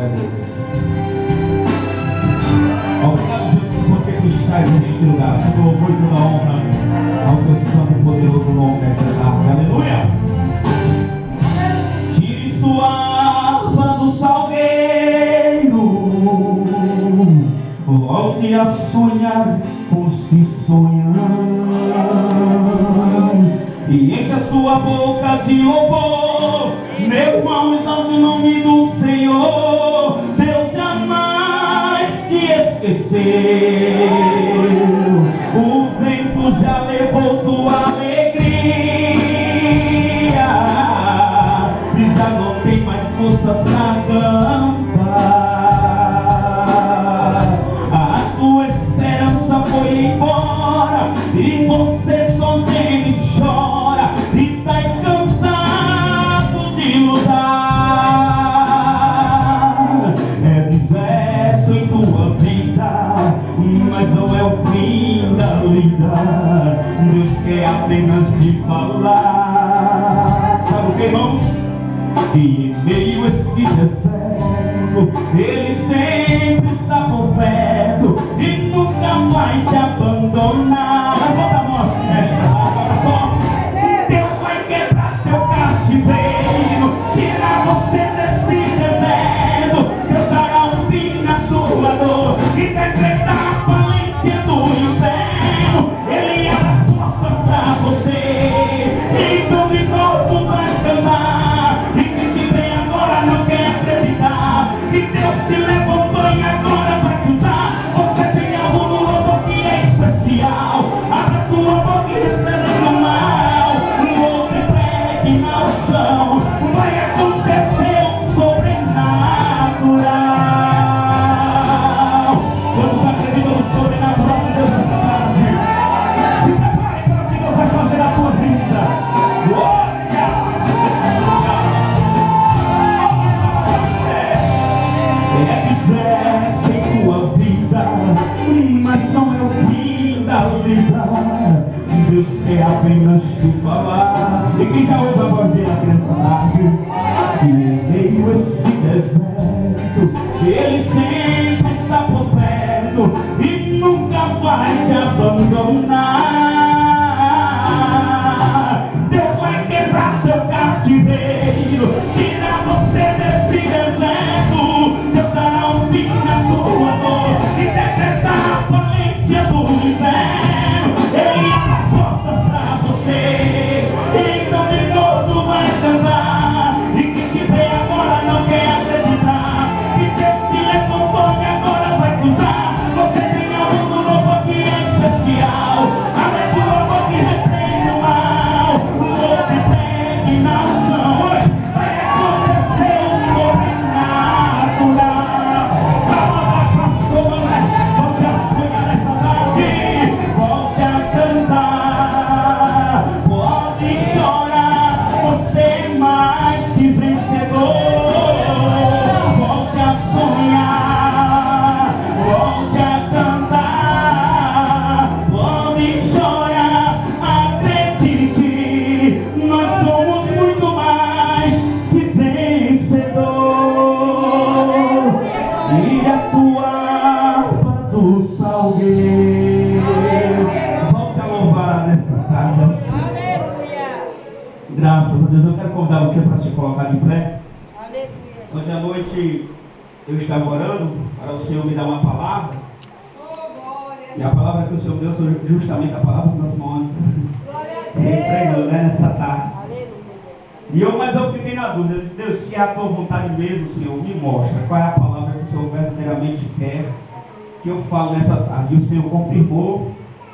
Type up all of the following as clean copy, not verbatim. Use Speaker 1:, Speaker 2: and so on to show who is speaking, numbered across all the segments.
Speaker 1: a Deus. Obrigado, Jesus, porque tu estás neste lugar. Todo louvor e toda honra ao teu santo e poderoso nome nesta tarde. Aleluia! Tire sua harpa do salgueiro, volte a sonhar com os que sonham, e enche a sua boca de louvor. Meu irmão, exalte o nome do Senhor. Deus jamais te esqueceu. O vento já levou tua alegria e já não tem mais forças pra cantar. A tua esperança foi embora e você sozinho chora. Estás cansado de lutar. É deserto em tua vida, mas não é o fim da vida. Deus quer apenas te falar. Sabe o que, irmãos? E em meio a esse deserto, Ele sempre está por perto e nunca vai te abandonar. Mas bota a mão assim, agora só. Deus vai quebrar teu cativeiro, tirar você desse deserto. Deus dará um fim na sua dor e decretar a falência do inferno. Ele abre as portas pra você, então de novo vais cantar. E quem te vê agora não quer acreditar que Deus te levantou e agora vai te usar. Você tem algo no louvor que é especial. Abra sua boca e receba o mal. O outro pregue na unção. Vai acontecer um sobrenatural. Quantos acreditam no sobrenatural de Deus nessa tarde? Se prepare para o que Deus vai fazer na tua vida. Glória! É deserto em tua vida, mas não é o fim da vida. Deus quer apenas te falar. E quem já ouve a voz dele aqui nessa tarde? Que em meio a esse deserto, Ele sempre está por perto e nunca vai te abandonar. Deus vai quebrar teu cativeiro, tirar você desse deserto. Deus dará um fim na sua dor e decretar a falência do inferno. Ele abre as portas pra você, então de novo vai cantar. E quem te vê agora não quer acreditar que Deus te levantou e agora vai te usar. Você tem algo no louvor que é especial. Abre sua boca e repreende o mal. O outro pegue na unção. Hoje vai acontecer um sobrenatural. Volte a sonhar nessa tarde. Volte a cantar. Pode chorar. Você é mais que vencedor. Volte a sonhar. Volte a cantar. Pode chorar. Acredite. Nós somos muito mais que vencedor. Tire a tua harpa do salgueiro. Volte a louvar nessa tarde ao Senhor. Graças a Deus. Eu quero convidar você para se colocar de pé. Ontem à noite eu estava orando para o Senhor me dar uma palavra. E a palavra que o Senhor deu foi justamente a palavra que nós irmãos antes pregou, né, nessa tarde. Mas eu fiquei na dúvida. Eu disse: Deus, se é a tua vontade mesmo, Senhor, me mostra qual é a palavra que o Senhor verdadeiramente quer que eu falo nessa tarde. E o Senhor confirmou.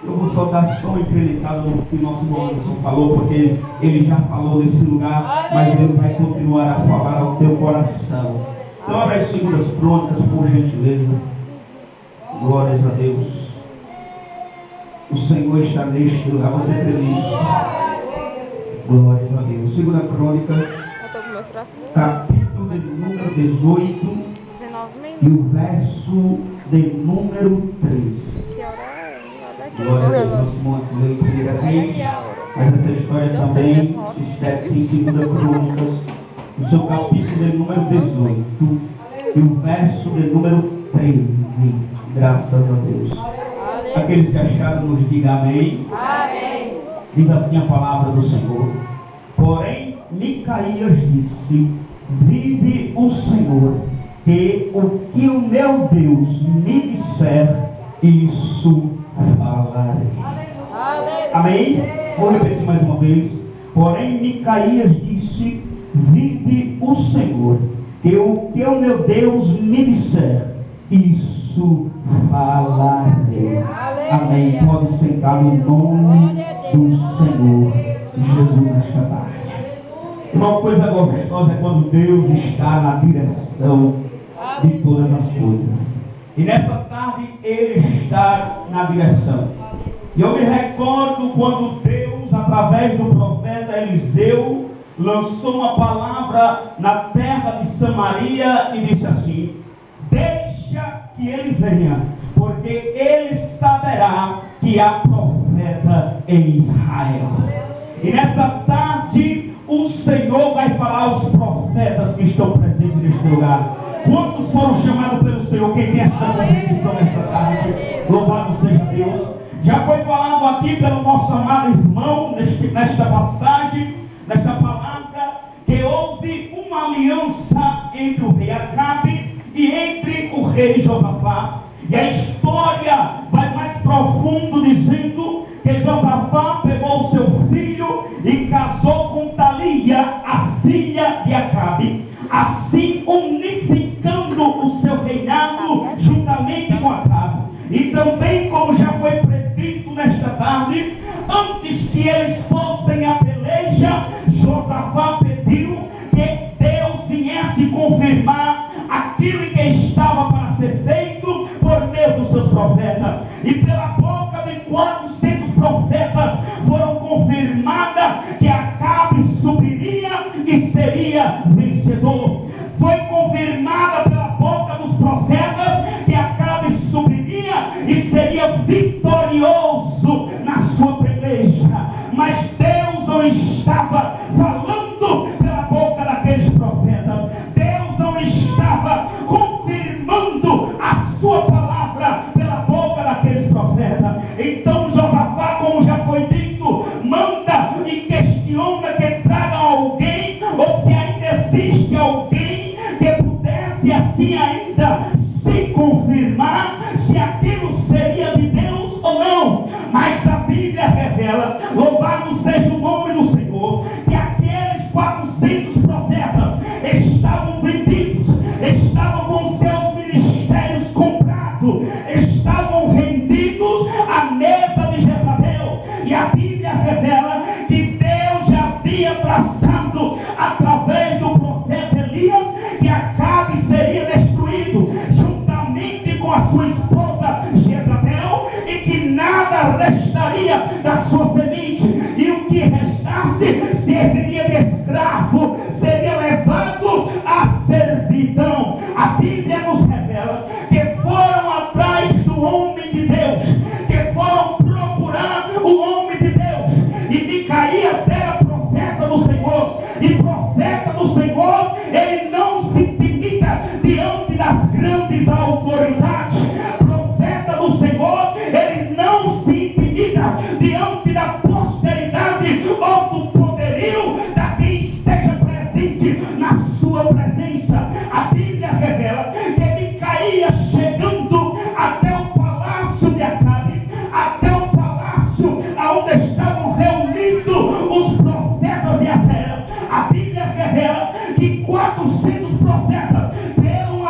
Speaker 1: Eu vou só dar som acreditado no que o nosso irmão Anderson falou, porque ele já falou nesse lugar, mas ele vai continuar a falar ao teu coração. Então abra as 2 Crônicas, por gentileza. Glórias a Deus. O Senhor está neste lugar. Você crê nisso? Glórias a Deus. 2 Crônicas, capítulo de número 18 e o verso de número 13. Glória a Deus. Nosso irmão leu primeiramente, mas essa história também sucede em 2 Crônicas, no seu capítulo de número 18 e e o verso de número 13. Graças a Deus. Aqueles que acharam, nos digam amém.
Speaker 2: Amém.
Speaker 1: Diz assim a palavra do Senhor. Porém, Micaías disse: vive o Senhor, que o que o meu Deus me disser, isso falarei. Amém? Vou repetir mais uma vez. Porém, Micaías disse: vive o Senhor, que o que o meu Deus me disser, isso falarei. Amém. Pode sentar no nome do Senhor Jesus nesta tarde. Uma coisa gostosa é quando Deus está na direção de todas as coisas. E nessa tarde Ele está na direção. E eu me recordo quando Deus, através do profeta Eliseu, lançou uma palavra na terra de Samaria e disse assim: deixa que ele venha, porque ele saberá que há profeta em Israel. E nessa tarde o Senhor vai falar aos profetas que estão presentes neste lugar. Quantos foram chamados pelo Senhor? Quem tem esta convicção nesta tarde? Louvado seja Deus. Já foi falado aqui pelo nosso amado irmão nesta passagem, nesta palavra, que houve uma aliança entre o rei Acabe e entre o rei Josafá. E a história vai mais profundo, dizendo que Josafá pegou o seu filho e casou com Talia, a filha de Acabe, assim unificando o seu reinado juntamente com Acabe. E também, como já foi predito nesta tarde, antes que eles fossem à peleja, Josafá pediu que Deus viesse confirmar aquilo que estava para ser feito por meio dos seus profetas. E pela boca de 400 profetas foram confirmada que Acabe subiria e seria vencedor. Foi confirmada pela boca dos profetas que Acabe subiria e seria vitorioso na sua peleja. Mas Deus não estava falando pela boca daqueles profetas. Deus não estava confirmando a sua palavra pela boca daqueles profetas. Então Josafá, como já foi dito, manda e questiona que tragam alguém, ou se ainda existe alguém que pudesse assim ainda se confirmar se aquilo seria de Deus ou não. Mas a Bíblia revela, louvado seja o nome do Senhor, que aqueles 400 profetas estavam vendidos, estavam com seus ministérios comprados, estavam rendidos à mesa de Jezabel. E a Bíblia revela que Deus já havia traçado através do profeta Elias que Acabe seria destruído juntamente com a sua esposa Jezabel, e que nada restaria da sua semente, e o que restasse serviria de escravo, seria levado à servidão. A Bíblia nos revela que foram atrás do homem de Deus, que foram procurar o homem de Deus, e Micaías era profeta do Senhor, e profeta do Senhor, ele não se intimida diante das grandes autoridades. Profeta do Senhor, eles não se intimida diante da posteridade ou do poderio da quem esteja presente na sua presença. A Bíblia revela que Micaías, chegando até o palácio de Acabe, até o palácio onde estavam reunidos os profetas de Azera, a Bíblia revela que 400 profetas, pela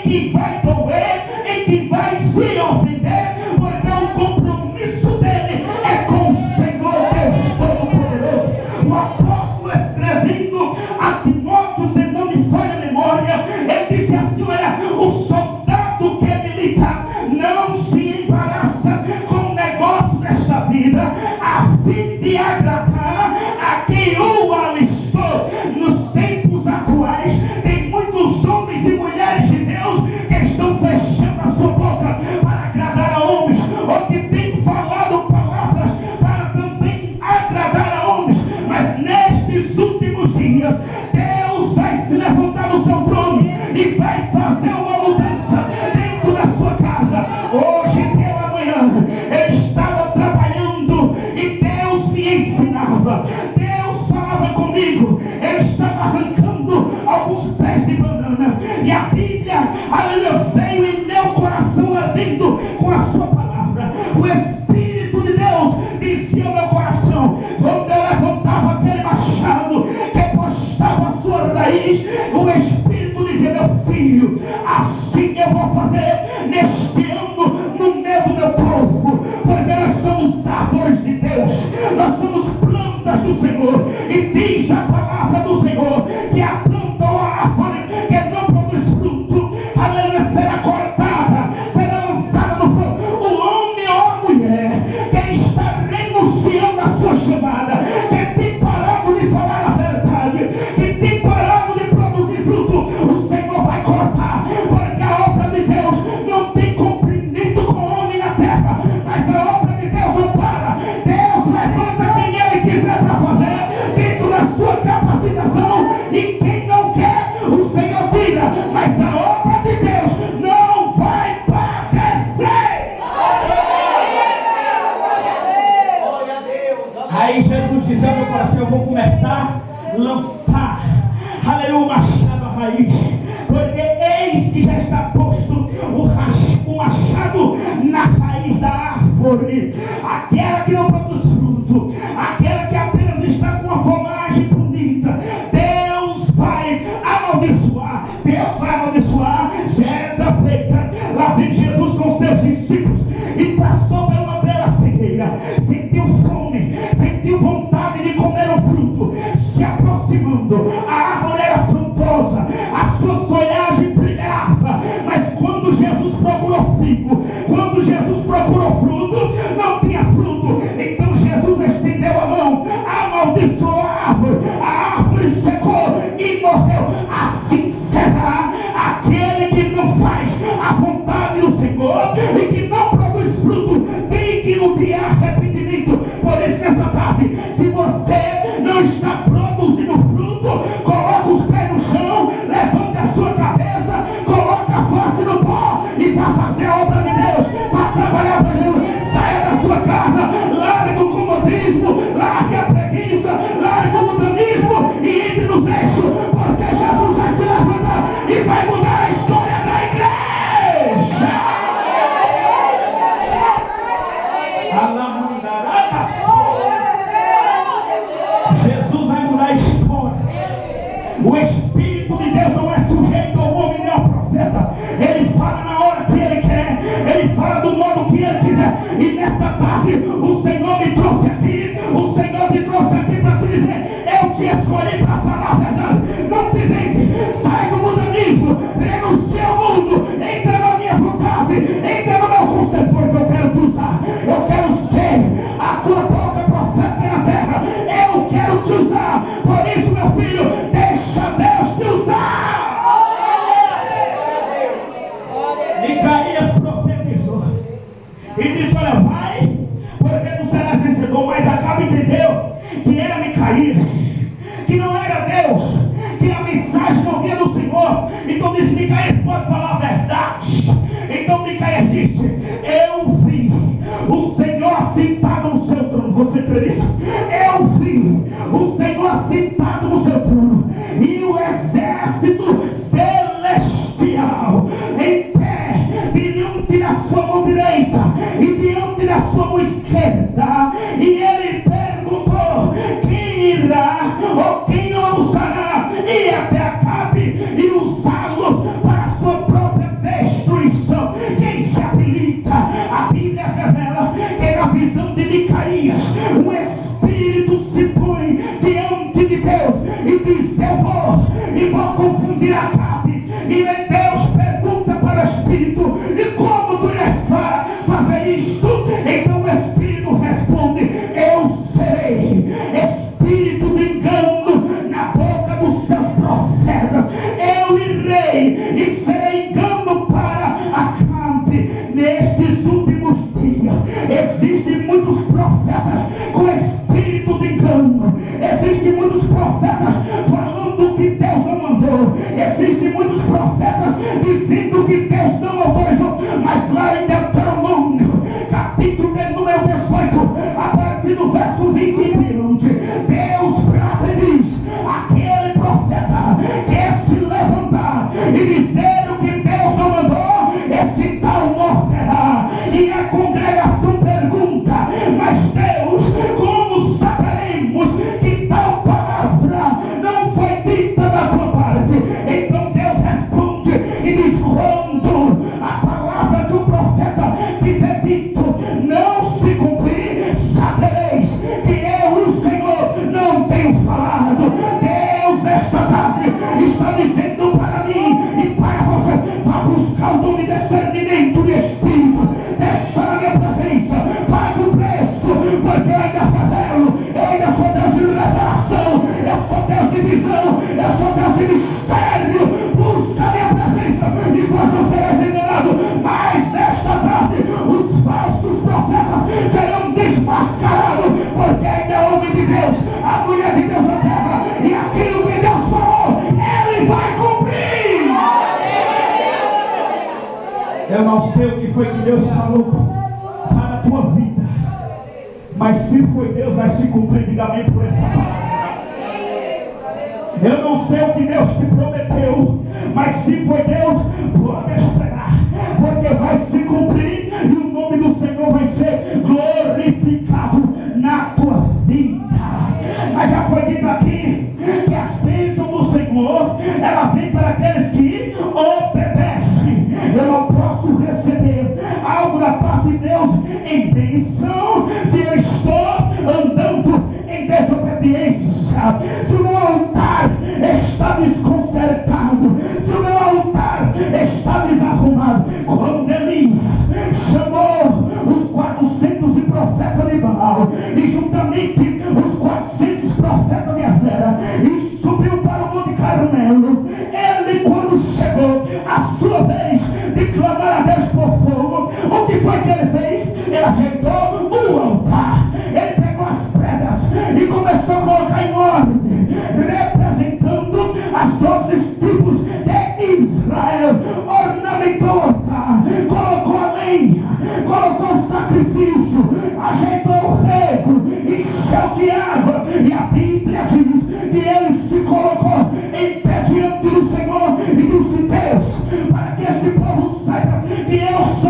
Speaker 1: que vai doer, em que vai se ofender, porque o compromisso dele é com o Senhor Deus Todo-Poderoso. O apóstolo escrevendo a Timóteo, se não me falha a memória, ele disse assim: olha, o soldado que milita não se embaraça com o negócio desta vida, a fim de agradar a quem o alistou. Nos tempos atuais, tem muitos homens e mulheres de Deus que estão fechando a sua boca para agradar a homens, ou que têm falado palavras para também agradar a homens. Mas nestes últimos dias, Deus vai se levantar do seu trono e vai fazer uma mudança dentro da sua casa. Hoje pela manhã eu estava trabalhando e Deus me ensinava, Deus falava comigo. Eu estava arrancando alguns pés de banana e a Bíblia, aleluia, veio em meu coração ardendo com a sua palavra. O Espírito de Deus dizia ao meu coração, quando eu levantava aquele machado que postava a sua raiz, o Espírito dizia: meu filho, assim eu vou fazer neste ano no meio do meu povo, porque nós somos árvores de Deus, nós somos plantas do Senhor. E diz a palavra do Senhor que a planta ou a árvore que não produz fruto, aleluia, será cortada, será lançada no fogo. O homem ou a mulher que está renunciando à sua chamada, que tem parado de falar a verdade, que tem parado de produzir fruto, o Senhor vai cortar, porque a obra de Deus não tem cumprimento com o homem na terra, mas a obra de Deus não para. Deus levanta quem Ele quiser para fazer, dentro da sua capacitação, e quem não quer, o Senhor tira. Mas a obra de Deus não vai padecer. Aí Jesus diz ao meu coração: eu vou começar a lançar, aleluia, o machado à raiz, porque eis que já está posto o machado na raiz da árvore, aquela que não produz fruto, aquela que apenas está com uma folhagem bonita. Deus vai amaldiçoar, Deus vai amaldiçoar. Certa feita, lá vem Jesus com seus discípulos e passou por uma bela figueira, sentiu fome, sentiu vontade de comer o fruto. Se aproximando, a árvore era frondosa, as suas folhagens brilhavam, mas quando Jesus procurou figo, quando Jesus procurou fruto, não tinha fruto. Então Jesus estendeu a mão, amaldiçoou a árvore secou e morreu. Assim será aquele que não faz a vontade do Senhor e que não produz fruto digno de arrependimento. Por isso, nessa tarde, se você não está produzindo fruto, coloque os pés no chão, levante a sua cabeça, coloque a face no pó e vá fazer a obra de Deus, vá trabalhar para Jesus. Saia da sua casa, largue o comodismo, largue a preguiça, largue o mundanismo e entre nos eixos, porque Jesus vai se levantar e vai mudar a história da igreja. Jesus vai mudar a história. O Espírito de Deus não é sujeito ao homem nem ao profeta. Ele fala na hora que Ele quer, Ele fala do modo que Ele quiser. E nessa tarde o Senhor me trouxe aqui, o Senhor te trouxe aqui para te dizer: eu te escolhi para falar a verdade. Não te vende, sai do mundanismo, renuncia ao mundo, entra na minha vontade, entra no meu conselho, porque eu quero te usar. Eu quero ser a tua boca profética na terra. Eu quero te usar. Por isso, meu filho, deixa Deus te usar. Micaías profetizou e disse: olha, vai, porque tu serás vencedor. Mas Acabe entendeu que era Micaías, que não era Deus, que a mensagem não vinha do Senhor. Então disse: Micaías pode falar a verdade. Então Micaías disse: eu vi o Senhor assentado no seu trono. Você crê nisso? Eu vi o Senhor assentado no seu trono e o exército celestial em pé diante da sua mão direita e diante da sua mão esquerda. E ele perguntou: quem irá ou quem ousará ir até Acabe e usá-lo para a sua própria
Speaker 2: Espírito, e como tu irás fazer isto? Então o Espírito responde: eu serei espírito de engano na boca dos seus profetas. Eu irei e serei engano para Acabe. Nestes últimos dias existem muitos profetas com espírito de engano, existem muitos profetas falando que Deus não mandou, existem muitos profetas dizendo que Deus não autorizou. Mas lá em Deuteronômio, capítulo de número 18, a partir do verso 20 em diante, Deus brada e diz: aquele profeta que se levantar e dizer o que Deus não mandou, esse tal morrerá. E a congregação pergunta: mas Deus, como saberemos que tal palavra não foi dita da tua parte? Então Deus responde e diz: quando a palavra que o profeta quiser dito não se cumprir, sabereis que eu, o Senhor, não tenho falado. Deus nesta tarde está dizendo para mim e para você: vá buscar o dom de discernimento de espírito, desça na minha presença, pague o preço, porque eu ainda revelo, eu ainda sou Deus de revelação, eu sou Deus de visão, eu sou Deus de mistério. Busca a minha presença e vós não sereis enganados. Mas nesta tarde os falsos profetas serão desmascarados, porque ainda é homem de Deus, a mulher de Deus na terra, e aquilo que Deus falou, Ele vai cumprir.
Speaker 1: Eu não sei o que foi que Deus falou para a tua vida, mas se foi Deus, vai se cumprir. Diga amém por essa palavra. Eu não sei o que Deus te prometeu, mas se foi Deus, pode esperar, porque vai se cumprir e o nome do Senhor vai ser glorificado na tua vida. Mas já foi dito aqui que as bênçãos do Senhor, ela vem para aqueles que obedecem. Eu não posso receber algo da parte de Deus em bênção se eu estou andando em desobediência, se o meu altar está desconcertado, se o meu altar está desarrumado. Quando Elias chamou os 400 profetas de Baal e juntamente os 400 profetas de Azera e subiu para o Monte Carmelo, ele, quando chegou a sua vez de clamar a Deus por fogo, o que foi que ele fez? Ele ajeitou o altar, ele pegou as pedras e começou a colocar em ordem, representando as 12 tribos de Israel. Ornamentou o altar, colocou a lenha, colocou o sacrifício, ajeitou o rego, encheu de água, e a Bíblia diz que ele se colocou em pé diante do Senhor e disse: Deus, para que este povo saiba que eu sou